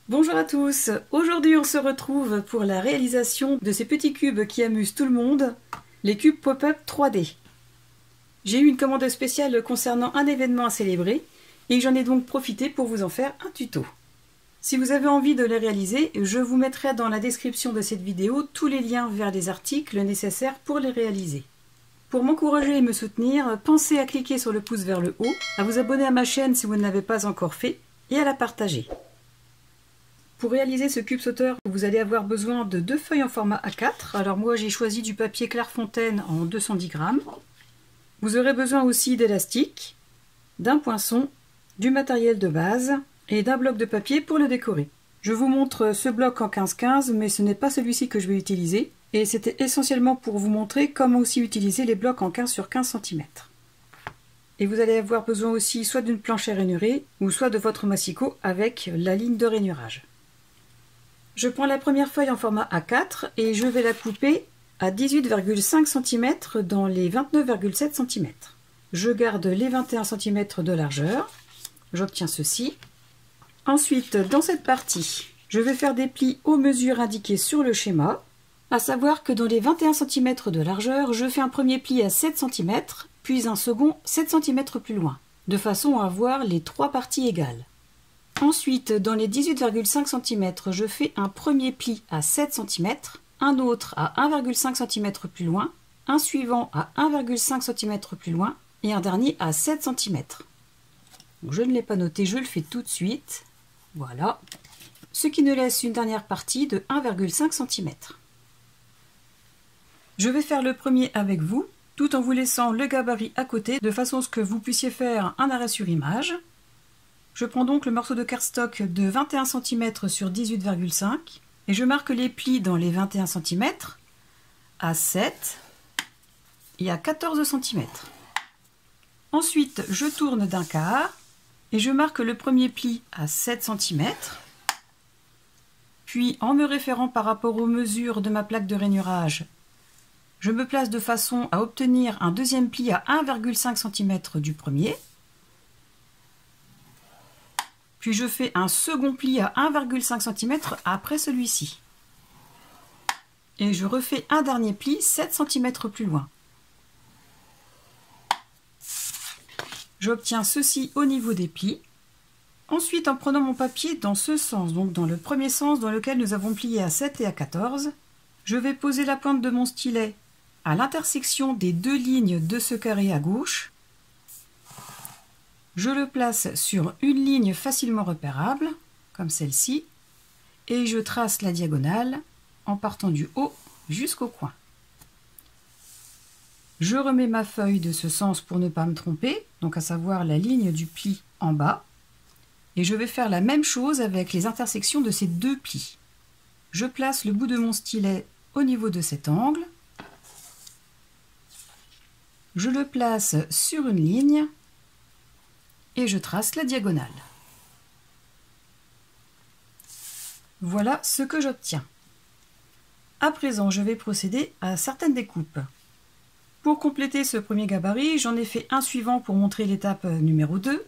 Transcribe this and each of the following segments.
Bonjour à tous, aujourd'hui on se retrouve pour la réalisation de ces petits cubes qui amusent tout le monde, les cubes pop-up 3D. J'ai eu une commande spéciale concernant un événement à célébrer et j'en ai donc profité pour vous en faire un tuto. Si vous avez envie de les réaliser, je vous mettrai dans la description de cette vidéo tous les liens vers les articles nécessaires pour les réaliser. Pour m'encourager et me soutenir, pensez à cliquer sur le pouce vers le haut, à vous abonner à ma chaîne si vous ne l'avez pas encore fait et à la partager. Pour réaliser ce cube sauteur, vous allez avoir besoin de 2 feuilles en format A4. Alors moi j'ai choisi du papier Clairefontaine en 210 grammes. Vous aurez besoin aussi d'élastique, d'un poinçon, du matériel de base et d'un bloc de papier pour le décorer. Je vous montre ce bloc en 15-15, mais ce n'est pas celui-ci que je vais utiliser. Et c'était essentiellement pour vous montrer comment aussi utiliser les blocs en 15 sur 15 cm. Et vous allez avoir besoin aussi soit d'une planche à rainurer, ou soit de votre massicot avec la ligne de rainurage. Je prends la première feuille en format A4 et je vais la couper à 18,5 cm dans les 29,7 cm. Je garde les 21 cm de largeur. J'obtiens ceci. Ensuite, dans cette partie, je vais faire des plis aux mesures indiquées sur le schéma. À savoir que dans les 21 cm de largeur, je fais un premier pli à 7 cm, puis un second 7 cm plus loin, de façon à avoir les 3 parties égales. Ensuite, dans les 18,5 cm, je fais un premier pli à 7 cm, un autre à 1,5 cm plus loin, un suivant à 1,5 cm plus loin et un dernier à 7 cm. Donc, je ne l'ai pas noté, je le fais tout de suite. Voilà. Ce qui nous laisse une dernière partie de 1,5 cm. Je vais faire le premier avec vous, tout en vous laissant le gabarit à côté, de façon à ce que vous puissiez faire un arrêt sur image. Je prends donc le morceau de cardstock de 21 cm sur 18,5 et je marque les plis dans les 21 cm à 7 et à 14 cm. Ensuite, je tourne d'un quart et je marque le premier pli à 7 cm. Puis, en me référant par rapport aux mesures de ma plaque de rainurage, je me place de façon à obtenir un deuxième pli à 1,5 cm du premier. Puis je fais un second pli à 1,5 cm après celui-ci. Et je refais un dernier pli 7 cm plus loin. J'obtiens ceci au niveau des plis. Ensuite, en prenant mon papier dans ce sens, donc dans le premier sens dans lequel nous avons plié à 7 et à 14, je vais poser la pointe de mon stylet à l'intersection des deux lignes de ce carré à gauche. Je le place sur une ligne facilement repérable, comme celle-ci, et je trace la diagonale en partant du haut jusqu'au coin. Je remets ma feuille de ce sens pour ne pas me tromper, donc à savoir la ligne du pli en bas, et je vais faire la même chose avec les intersections de ces deux plis. Je place le bout de mon stylet au niveau de cet angle, je le place sur une ligne, et je trace la diagonale. Voilà ce que j'obtiens. À présent, je vais procéder à certaines découpes. Pour compléter ce premier gabarit, j'en ai fait un suivant pour montrer l'étape numéro 2.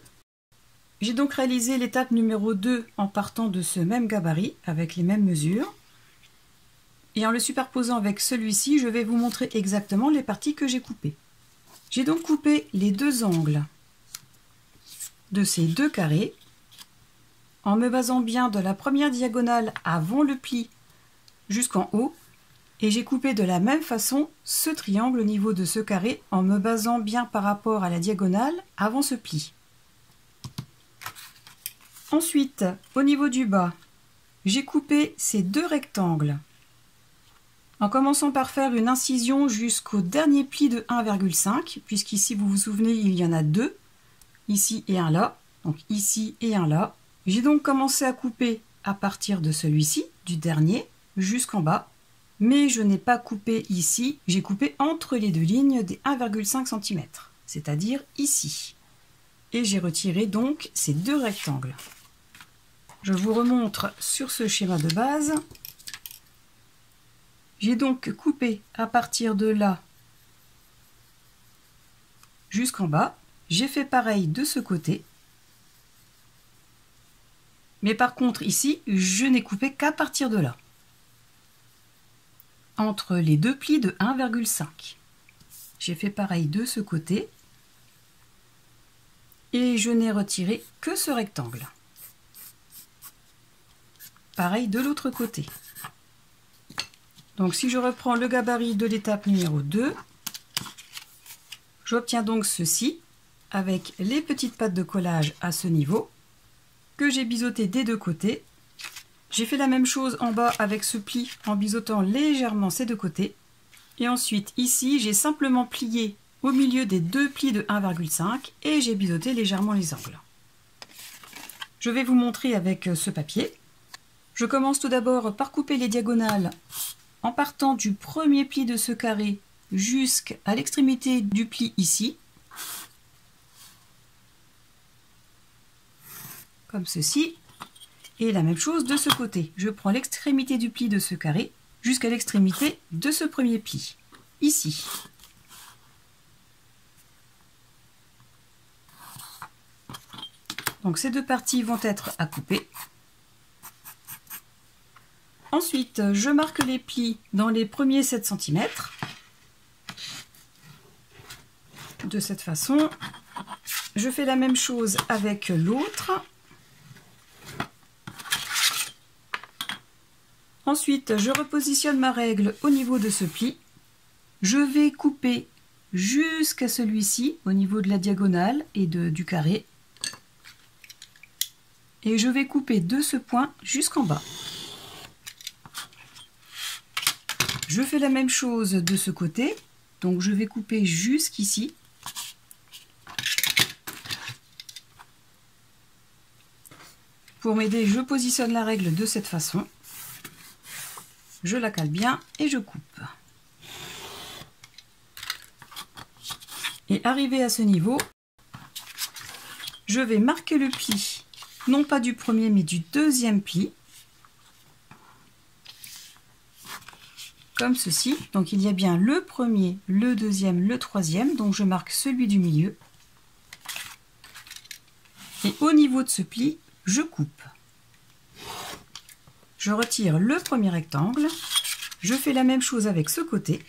J'ai donc réalisé l'étape numéro 2 en partant de ce même gabarit, avec les mêmes mesures. Et en le superposant avec celui-ci, je vais vous montrer exactement les parties que j'ai coupées. J'ai donc coupé les deux angles de ces deux carrés, en me basant bien de la première diagonale avant le pli jusqu'en haut, et j'ai coupé de la même façon ce triangle au niveau de ce carré en me basant bien par rapport à la diagonale avant ce pli. Ensuite, au niveau du bas, j'ai coupé ces deux rectangles en commençant par faire une incision jusqu'au dernier pli de 1,5, puisqu'ici vous vous souvenez il y en a deux, ici et un là, donc ici et un là. J'ai donc commencé à couper à partir de celui-ci, du dernier, jusqu'en bas, mais je n'ai pas coupé ici, j'ai coupé entre les deux lignes des 1,5 cm, c'est-à-dire ici. Et j'ai retiré donc ces deux rectangles. Je vous remontre sur ce schéma de base. J'ai donc coupé à partir de là jusqu'en bas. J'ai fait pareil de ce côté. Mais par contre, ici, je n'ai coupé qu'à partir de là. Entre les deux plis de 1,5. J'ai fait pareil de ce côté. Et je n'ai retiré que ce rectangle. Pareil de l'autre côté. Donc si je reprends le gabarit de l'étape numéro 2, j'obtiens donc ceci avec les petites pattes de collage à ce niveau que j'ai biseauté des deux côtés. J'ai fait la même chose en bas avec ce pli en biseautant légèrement ces deux côtés. Et ensuite ici, j'ai simplement plié au milieu des deux plis de 1,5 et j'ai biseauté légèrement les angles. Je vais vous montrer avec ce papier. Je commence tout d'abord par couper les diagonales en partant du premier pli de ce carré jusqu'à l'extrémité du pli ici. Comme ceci. Et la même chose de ce côté. Je prends l'extrémité du pli de ce carré jusqu'à l'extrémité de ce premier pli, ici. Donc ces deux parties vont être à couper. Ensuite, je marque les plis dans les premiers 7 cm. De cette façon, je fais la même chose avec l'autre. Ensuite, je repositionne ma règle au niveau de ce pli. Je vais couper jusqu'à celui-ci, au niveau de la diagonale et du carré. Et je vais couper de ce point jusqu'en bas. Je fais la même chose de ce côté. Donc je vais couper jusqu'ici. Pour m'aider, je positionne la règle de cette façon. Je la cale bien et je coupe. Et arrivé à ce niveau, je vais marquer le pli, non pas du premier mais du deuxième pli. Comme ceci. Donc il y a bien le premier, le deuxième, le troisième. Donc je marque celui du milieu. Et au niveau de ce pli, je coupe. Je retire le premier rectangle. Je fais la même chose avec ce côté.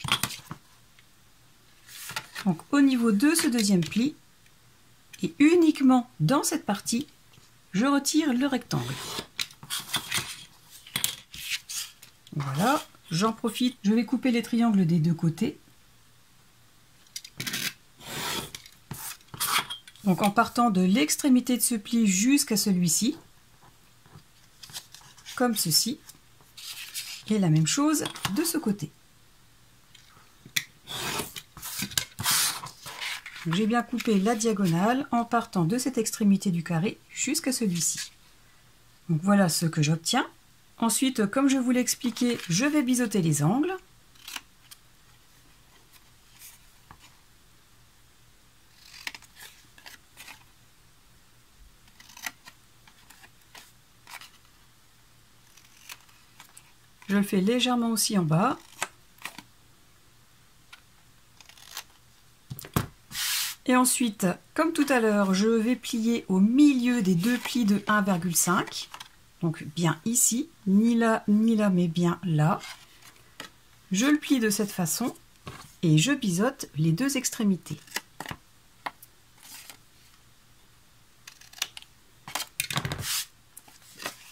Donc au niveau de ce deuxième pli, et uniquement dans cette partie, je retire le rectangle. Voilà, j'en profite, je vais couper les triangles des deux côtés. Donc en partant de l'extrémité de ce pli jusqu'à celui-ci, comme ceci, et la même chose de ce côté. J'ai bien coupé la diagonale en partant de cette extrémité du carré jusqu'à celui-ci. Donc voilà ce que j'obtiens. Ensuite, comme je vous l'ai expliqué, je vais biseauter les angles. Je le fais légèrement aussi en bas. Et ensuite, comme tout à l'heure, je vais plier au milieu des deux plis de 1,5. Donc bien ici, ni là, mais bien là. Je le plie de cette façon et je biseaute les deux extrémités.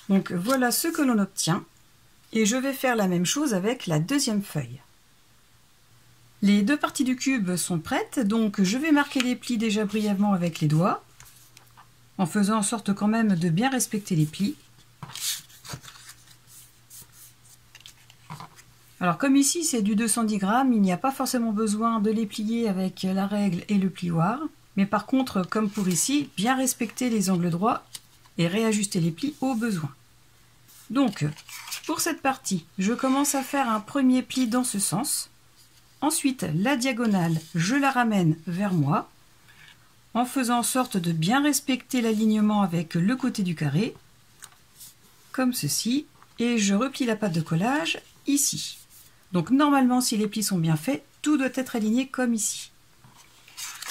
Donc voilà ce que l'on obtient. Et je vais faire la même chose avec la deuxième feuille. Les deux parties du cube sont prêtes, donc je vais marquer les plis déjà brièvement avec les doigts, en faisant en sorte quand même de bien respecter les plis. Alors comme ici c'est du 210 grammes, il n'y a pas forcément besoin de les plier avec la règle et le plioir, mais par contre, comme pour ici, bien respecter les angles droits et réajuster les plis au besoin. Donc, pour cette partie, je commence à faire un premier pli dans ce sens. Ensuite, la diagonale, je la ramène vers moi, en faisant en sorte de bien respecter l'alignement avec le côté du carré, comme ceci, et je replie la patte de collage ici. Donc normalement, si les plis sont bien faits, tout doit être aligné comme ici.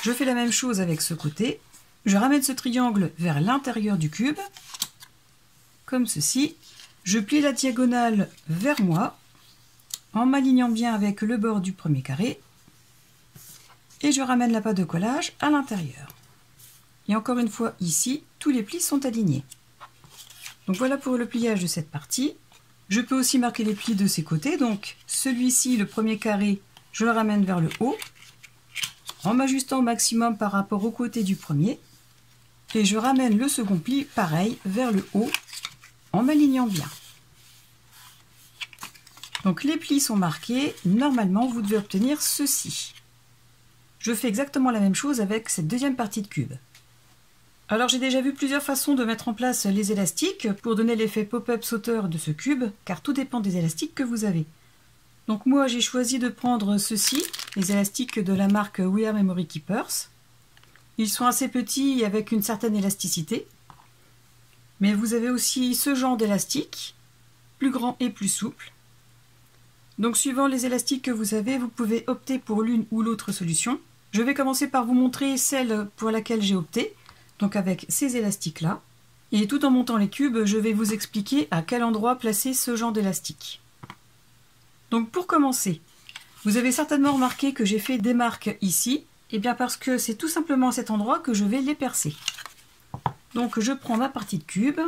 Je fais la même chose avec ce côté, je ramène ce triangle vers l'intérieur du cube, comme ceci. Je plie la diagonale vers moi en m'alignant bien avec le bord du premier carré et je ramène la pâte de collage à l'intérieur. Et encore une fois ici, tous les plis sont alignés. Donc voilà pour le pliage de cette partie. Je peux aussi marquer les plis de ces côtés. Donc celui-ci, le premier carré, je le ramène vers le haut en m'ajustant au maximum par rapport au côté du premier. Et je ramène le second pli, pareil, vers le haut en m'alignant bien. Donc les plis sont marqués. Normalement, vous devez obtenir ceci. Je fais exactement la même chose avec cette deuxième partie de cube. Alors j'ai déjà vu plusieurs façons de mettre en place les élastiques pour donner l'effet pop-up sauteur de ce cube, car tout dépend des élastiques que vous avez. Donc moi j'ai choisi de prendre ceux-ci, les élastiques de la marque We Are Memory Keepers. Ils sont assez petits et avec une certaine élasticité. Mais vous avez aussi ce genre d'élastique, plus grand et plus souple. Donc suivant les élastiques que vous avez, vous pouvez opter pour l'une ou l'autre solution. Je vais commencer par vous montrer celle pour laquelle j'ai opté. Donc avec ces élastiques-là. Et tout en montant les cubes, je vais vous expliquer à quel endroit placer ce genre d'élastique. Donc pour commencer, vous avez certainement remarqué que j'ai fait des marques ici. Et bien parce que c'est tout simplement à cet endroit que je vais les percer. Donc je prends ma partie de cube,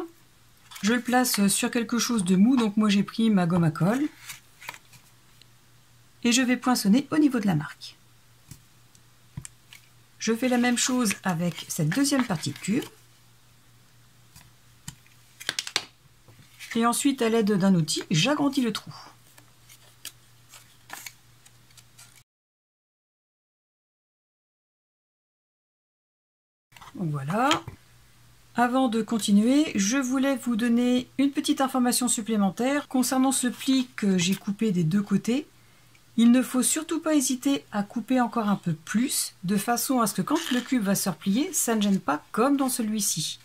je le place sur quelque chose de mou. Donc moi j'ai pris ma gomme à colle. Et je vais poinçonner au niveau de la marque. Je fais la même chose avec cette deuxième partie de cube. Et ensuite, à l'aide d'un outil, j'agrandis le trou. Donc voilà. Avant de continuer, je voulais vous donner une petite information supplémentaire concernant ce pli que j'ai coupé des deux côtés. Il ne faut surtout pas hésiter à couper encore un peu plus, de façon à ce que quand le cube va se replier, ça ne gêne pas comme dans celui-ci.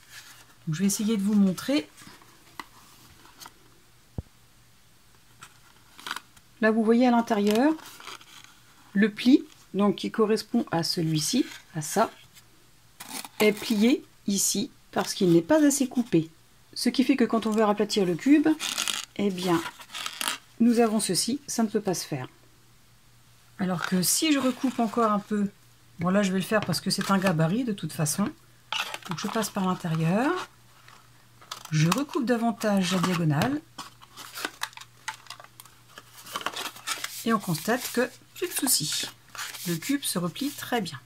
Je vais essayer de vous montrer. Là, vous voyez à l'intérieur, le pli, donc qui correspond à celui-ci, à ça, est plié ici, parce qu'il n'est pas assez coupé. Ce qui fait que quand on veut aplatir le cube, eh bien, nous avons ceci, ça ne peut pas se faire. Alors que si je recoupe encore un peu, bon là je vais le faire parce que c'est un gabarit de toute façon. Donc je passe par l'intérieur, je recoupe davantage la diagonale et on constate que plus de soucis. Le cube se replie très bien.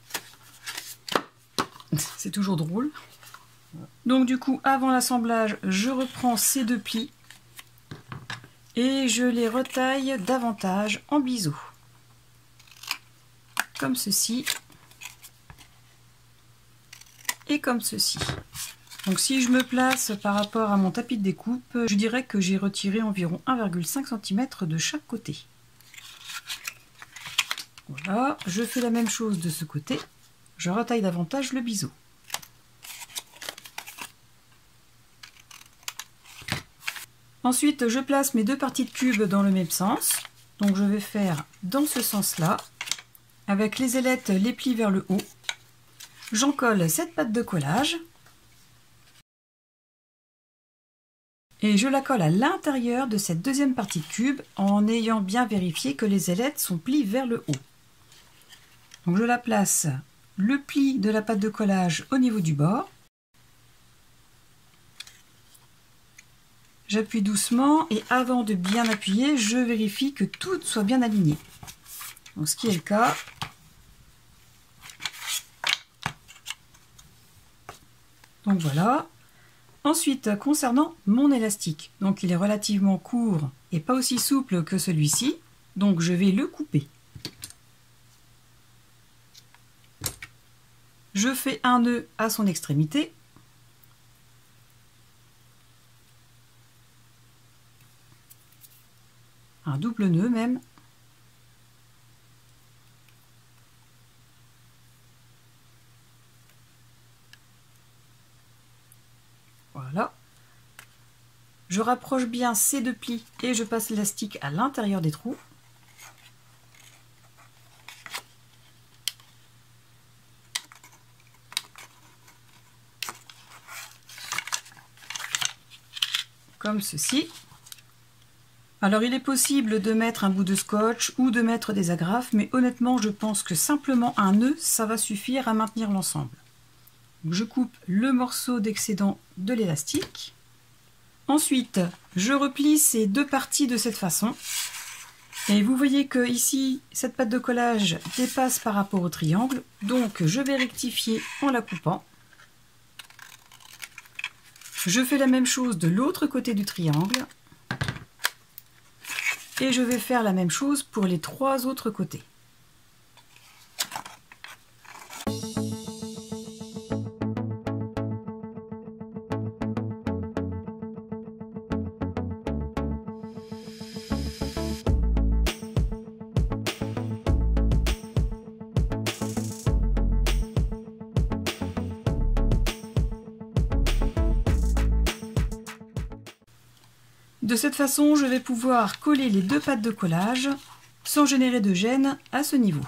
C'est toujours drôle. Donc du coup, avant l'assemblage, je reprends ces deux plis et je les retaille davantage en biseau. Comme ceci et comme ceci. Donc si je me place par rapport à mon tapis de découpe, je dirais que j'ai retiré environ 1,5 cm de chaque côté. Voilà, je fais la même chose de ce côté. Je retaille davantage le biseau. Ensuite, je place mes deux parties de cube dans le même sens. Donc je vais faire dans ce sens-là. Avec les ailettes, les plis vers le haut. J'en colle cette pâte de collage. Et je la colle à l'intérieur de cette deuxième partie de cube en ayant bien vérifié que les ailettes sont pliées vers le haut. Donc je la place, le pli de la pâte de collage au niveau du bord. J'appuie doucement et avant de bien appuyer, je vérifie que tout soit bien aligné. Donc, ce qui est le cas. Donc voilà. Ensuite, concernant mon élastique, donc il est relativement court et pas aussi souple que celui-ci, donc je vais le couper. Je fais un nœud à son extrémité. Un double nœud même. Voilà. Je rapproche bien ces deux plis et je passe l'élastique à l'intérieur des trous. comme ceci. Alors il est possible de mettre un bout de scotch ou de mettre des agrafes, mais honnêtement je pense que simplement un nœud, ça va suffire à maintenir l'ensemble. Je coupe le morceau d'excédent de l'élastique. Ensuite, je replie ces deux parties de cette façon. Et vous voyez que ici, cette patte de collage dépasse par rapport au triangle. Donc, je vais rectifier en la coupant. Je fais la même chose de l'autre côté du triangle. Et je vais faire la même chose pour les trois autres côtés. De cette façon, je vais pouvoir coller les deux pattes de collage sans générer de gêne à ce niveau.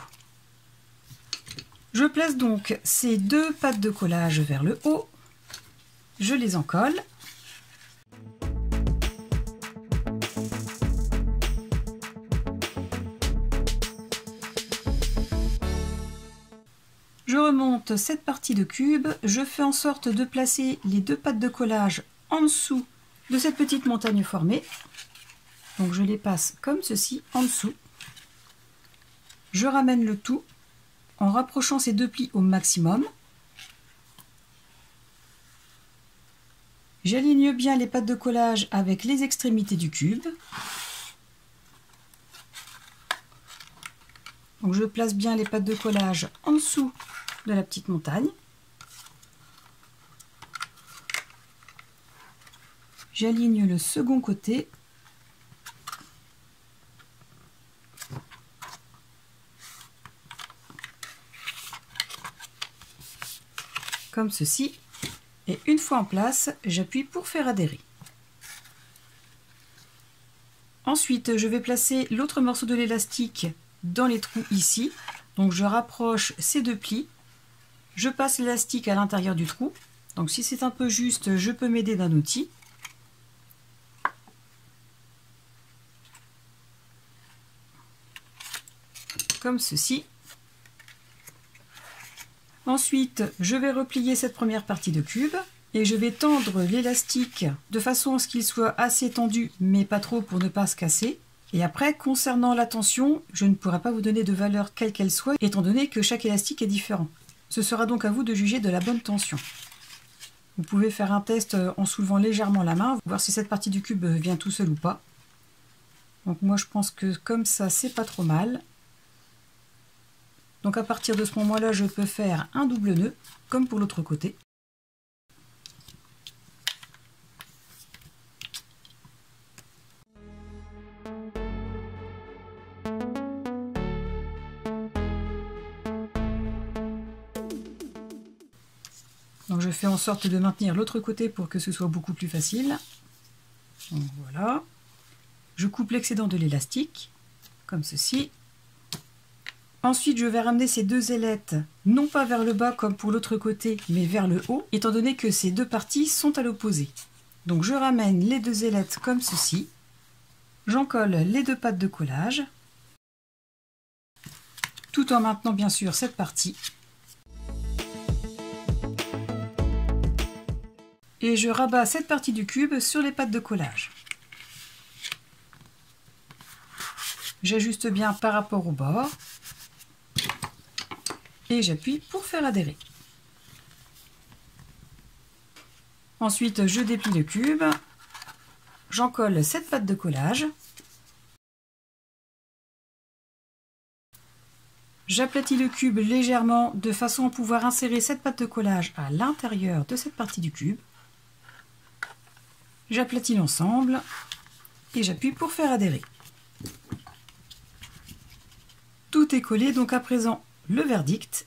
Je place donc ces deux pattes de collage vers le haut, je les encolle. Je remonte cette partie de cube, je fais en sorte de placer les deux pattes de collage en dessous de cette petite montagne formée. Donc je les passe comme ceci en dessous. Je ramène le tout en rapprochant ces deux plis au maximum. J'aligne bien les pattes de collage avec les extrémités du cube. Donc je place bien les pattes de collage en dessous de la petite montagne. J'aligne le second côté. Comme ceci. Et une fois en place, j'appuie pour faire adhérer. Ensuite, je vais placer l'autre morceau de l'élastique dans les trous ici. Donc je rapproche ces deux plis. Je passe l'élastique à l'intérieur du trou. Donc si c'est un peu juste, je peux m'aider d'un outil. Comme ceci. Ensuite, je vais replier cette première partie de cube et je vais tendre l'élastique de façon à ce qu'il soit assez tendu, mais pas trop pour ne pas se casser. Et après, concernant la tension, je ne pourrai pas vous donner de valeur quelle qu'elle soit, étant donné que chaque élastique est différent. Ce sera donc à vous de juger de la bonne tension. Vous pouvez faire un test en soulevant légèrement la main, voir si cette partie du cube vient tout seul ou pas. Donc moi je pense que comme ça, c'est pas trop mal. Donc à partir de ce moment-là, je peux faire un double nœud, comme pour l'autre côté. Donc je fais en sorte de maintenir l'autre côté pour que ce soit beaucoup plus facile. Donc voilà. Je coupe l'excédent de l'élastique, comme ceci. Ensuite, je vais ramener ces deux ailettes, non pas vers le bas comme pour l'autre côté, mais vers le haut, étant donné que ces deux parties sont à l'opposé. Donc je ramène les deux ailettes comme ceci. J'en colle les deux pattes de collage, tout en maintenant bien sûr cette partie. Et je rabats cette partie du cube sur les pattes de collage. J'ajuste bien par rapport au bord. Et j'appuie pour faire adhérer. Ensuite, je déplie le cube. J'en colle cette patte de collage. J'aplatis le cube légèrement de façon à pouvoir insérer cette patte de collage à l'intérieur de cette partie du cube. J'aplatis l'ensemble et j'appuie pour faire adhérer. Tout est collé, donc à présent, le verdict,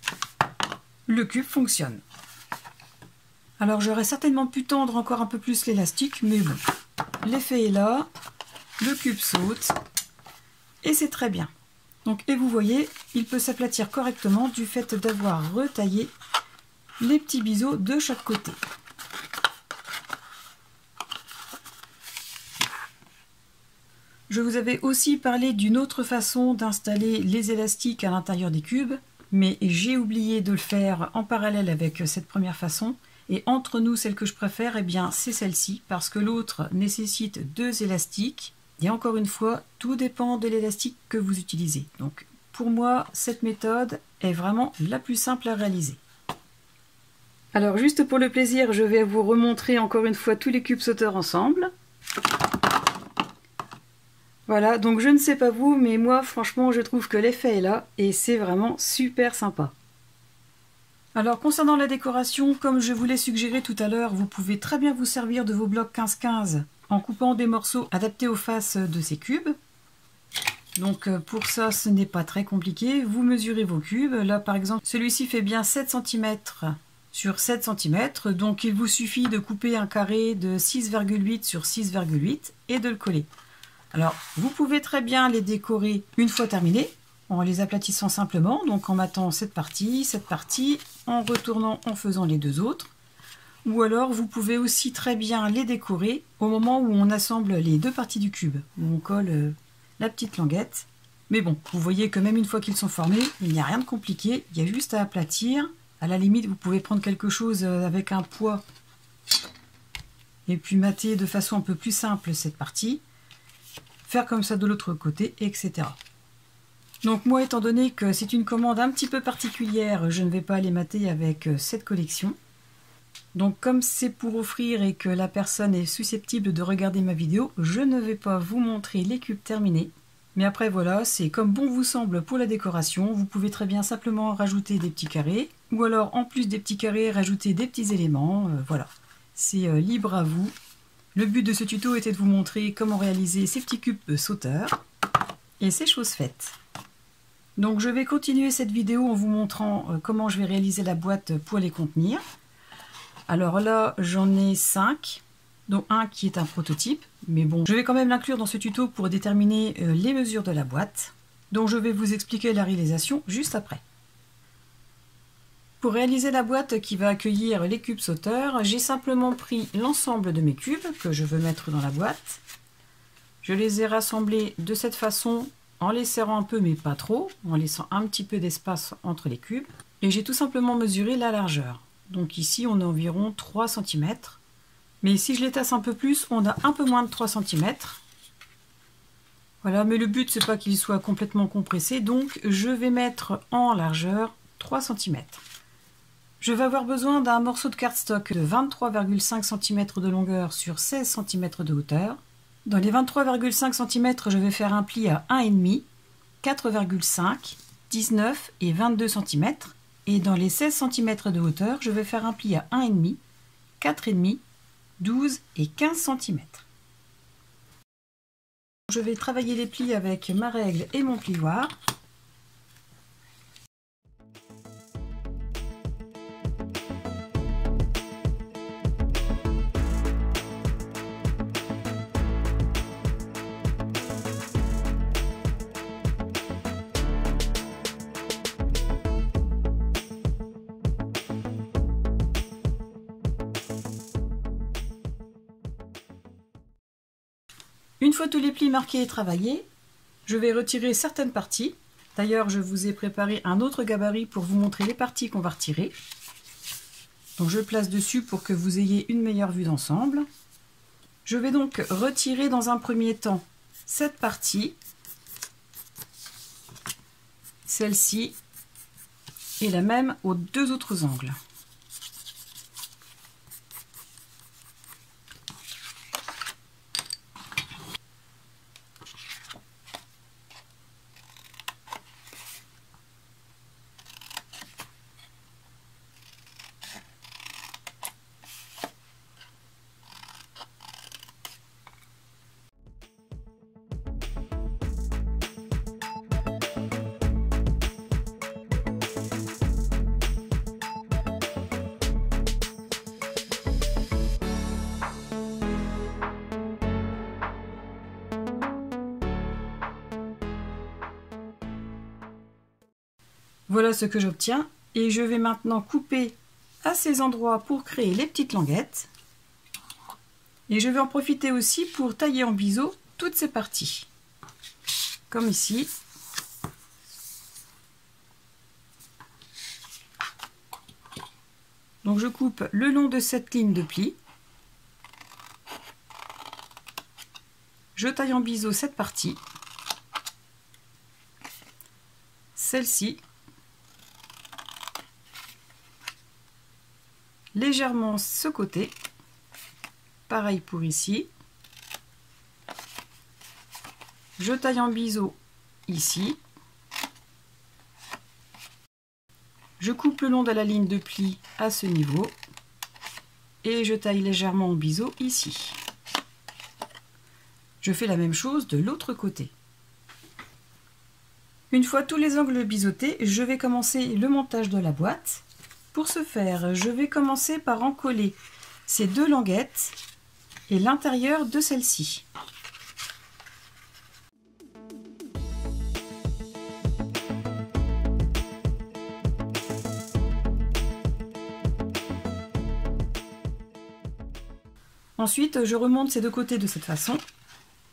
le cube fonctionne. Alors j'aurais certainement pu tendre encore un peu plus l'élastique, mais bon, l'effet est là, le cube saute, et c'est très bien. Donc, et vous voyez, il peut s'aplatir correctement du fait d'avoir retaillé les petits biseaux de chaque côté. Je vous avais aussi parlé d'une autre façon d'installer les élastiques à l'intérieur des cubes, mais j'ai oublié de le faire en parallèle avec cette première façon. Et entre nous, celle que je préfère, eh bien, c'est celle-ci, parce que l'autre nécessite 2 élastiques. Et encore une fois, tout dépend de l'élastique que vous utilisez. Donc, pour moi, cette méthode est vraiment la plus simple à réaliser. Alors, juste pour le plaisir, je vais vous remontrer encore une fois tous les cubes sauteurs ensemble. Voilà, donc je ne sais pas vous, mais moi, franchement, je trouve que l'effet est là, et c'est vraiment super sympa. Alors, concernant la décoration, comme je vous l'ai suggéré tout à l'heure, vous pouvez très bien vous servir de vos blocs 15-15 en coupant des morceaux adaptés aux faces de ces cubes. Donc, pour ça, ce n'est pas très compliqué. Vous mesurez vos cubes. Là, par exemple, celui-ci fait bien 7 cm sur 7 cm, donc il vous suffit de couper un carré de 6,8 sur 6,8 et de le coller. Alors, vous pouvez très bien les décorer une fois terminés, en les aplatissant simplement, donc en mattant cette partie, en retournant en faisant les 2 autres. Ou alors, vous pouvez aussi très bien les décorer au moment où on assemble les 2 parties du cube, où on colle la petite languette. Mais bon, vous voyez que même une fois qu'ils sont formés, il n'y a rien de compliqué, il y a juste à aplatir. À la limite, vous pouvez prendre quelque chose avec un poids et puis mater de façon un peu plus simple cette partie. Faire comme ça de l'autre côté, etc. Donc moi, étant donné que c'est une commande un petit peu particulière, je ne vais pas les mater avec cette collection. Donc comme c'est pour offrir et que la personne est susceptible de regarder ma vidéo, je ne vais pas vous montrer les cubes terminés. Mais après voilà, c'est comme bon vous semble pour la décoration. Vous pouvez très bien simplement rajouter des petits carrés. Ou alors en plus des petits carrés, rajouter des petits éléments. Voilà, c'est libre à vous. Le but de ce tuto était de vous montrer comment réaliser ces petits cubes sauteurs. Et c'est chose faite. Donc je vais continuer cette vidéo en vous montrant comment je vais réaliser la boîte pour les contenir. Alors là, j'en ai 5, dont un qui est un prototype. Mais bon, je vais quand même l'inclure dans ce tuto pour déterminer les mesures de la boîte. Donc je vais vous expliquer la réalisation juste après. Pour réaliser la boîte qui va accueillir les cubes sauteurs, j'ai simplement pris l'ensemble de mes cubes que je veux mettre dans la boîte. Je les ai rassemblés de cette façon, en les serrant un peu mais pas trop, en laissant un petit peu d'espace entre les cubes. Et j'ai tout simplement mesuré la largeur. Donc ici on a environ 3 cm. Mais si je les tasse un peu plus, on a un peu moins de 3 cm. Voilà, mais le but c'est pas qu'ils soient complètement compressés, donc je vais mettre en largeur 3 cm. Je vais avoir besoin d'un morceau de cardstock de 23,5 cm de longueur sur 16 cm de hauteur. Dans les 23,5 cm, je vais faire un pli à 1,5, 4,5, 19 et 22 cm. Et dans les 16 cm de hauteur, je vais faire un pli à 1,5, 4,5, 12 et 15 cm. Je vais travailler les plis avec ma règle et mon plioir. Une fois tous les plis marqués et travaillés, je vais retirer certaines parties. D'ailleurs, je vous ai préparé un autre gabarit pour vous montrer les parties qu'on va retirer. Donc je le place dessus pour que vous ayez une meilleure vue d'ensemble. Je vais donc retirer dans un premier temps cette partie, celle-ci et la même aux 2 autres angles. Voilà ce que j'obtiens et je vais maintenant couper à ces endroits pour créer les petites languettes. Et je vais en profiter aussi pour tailler en biseau toutes ces parties. comme ici. Donc je coupe le long de cette ligne de pli. Je taille en biseau cette partie, celle-ci, légèrement ce côté, pareil pour ici. Je taille en biseau ici. Je coupe le long de la ligne de pli à ce niveau et je taille légèrement en biseau ici. Je fais la même chose de l'autre côté. Une fois tous les angles biseautés, je vais commencer le montage de la boîte. Pour ce faire, je vais commencer par encoller ces deux languettes et l'intérieur de celle-ci. Ensuite, je remonte ces deux côtés de cette façon.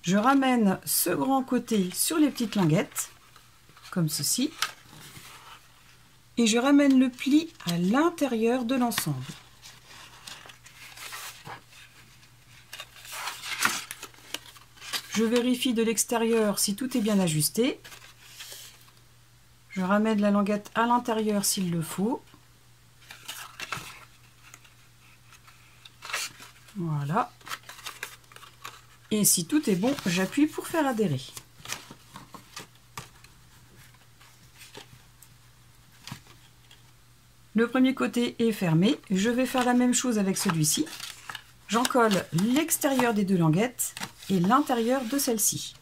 Je ramène ce grand côté sur les petites languettes, comme ceci. Et je ramène le pli à l'intérieur de l'ensemble. Je vérifie de l'extérieur si tout est bien ajusté. Je ramène la languette à l'intérieur s'il le faut. Voilà. Et si tout est bon, j'appuie pour faire adhérer. Le premier côté est fermé. Je vais faire la même chose avec celui-ci. J'encolle l'extérieur des deux languettes et l'intérieur de celle-ci.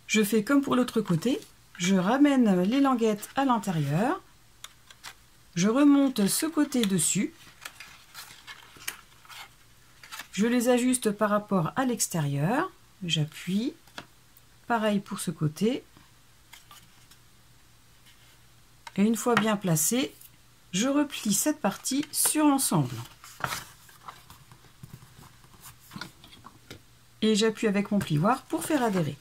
Je fais comme pour l'autre côté, je ramène les languettes à l'intérieur, je remonte ce côté dessus, je les ajuste par rapport à l'extérieur, j'appuie, pareil pour ce côté, et une fois bien placé, je replie cette partie sur l'ensemble. Et j'appuie avec mon plioir pour faire adhérer.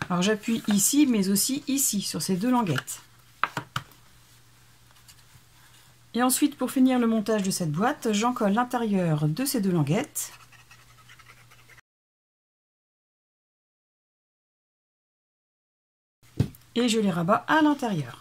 Alors j'appuie ici, mais aussi ici, sur ces deux languettes. Et ensuite, pour finir le montage de cette boîte, j'encolle l'intérieur de ces deux languettes. Et je les rabats à l'intérieur.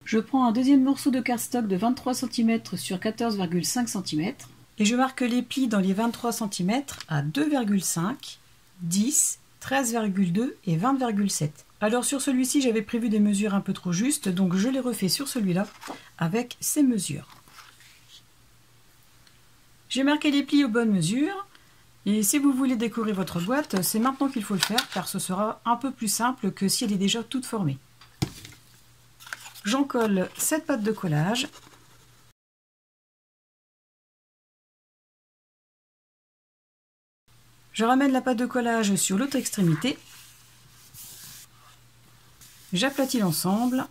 Je prends un deuxième morceau de cardstock de 23 cm sur 14,5 cm et je marque les plis dans les 23 cm à 2,5, 10, 13,2 et 20,7. Alors sur celui-ci, j'avais prévu des mesures un peu trop justes, donc je les refais sur celui-là avec ces mesures. J'ai marqué les plis aux bonnes mesures et si vous voulez décorer votre boîte, c'est maintenant qu'il faut le faire car ce sera un peu plus simple que si elle est déjà toute formée. J'encolle cette pâte de collage. Je ramène la pâte de collage sur l'autre extrémité. J'aplatis l'ensemble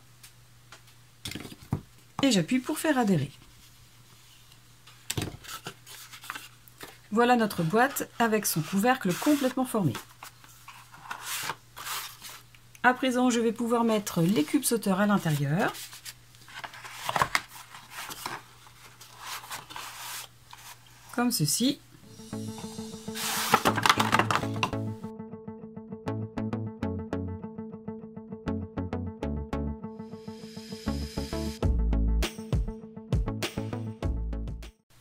et j'appuie pour faire adhérer. Voilà notre boîte avec son couvercle complètement formé. À présent, je vais pouvoir mettre les cubes sauteurs à l'intérieur. Comme ceci.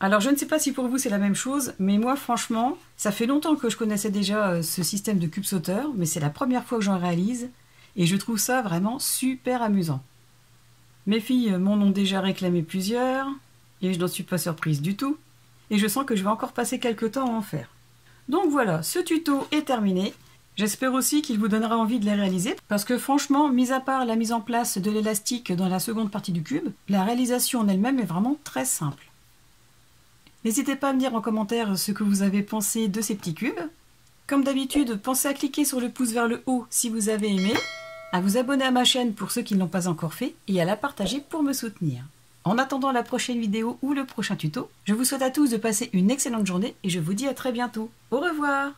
Alors je ne sais pas si pour vous c'est la même chose, mais moi franchement, ça fait longtemps que je connaissais déjà ce système de cubes sauteurs, mais c'est la première fois que j'en réalise. Et je trouve ça vraiment super amusant. Mes filles m'en ont déjà réclamé plusieurs, et je n'en suis pas surprise du tout. Et je sens que je vais encore passer quelques temps à en faire. Donc voilà, ce tuto est terminé. J'espère aussi qu'il vous donnera envie de les réaliser, parce que franchement, mis à part la mise en place de l'élastique dans la seconde partie du cube, la réalisation en elle-même est vraiment très simple. N'hésitez pas à me dire en commentaire ce que vous avez pensé de ces petits cubes. Comme d'habitude, pensez à cliquer sur le pouce vers le haut si vous avez aimé, à vous abonner à ma chaîne pour ceux qui ne l'ont pas encore fait et à la partager pour me soutenir. En attendant la prochaine vidéo ou le prochain tuto, je vous souhaite à tous de passer une excellente journée et je vous dis à très bientôt. Au revoir!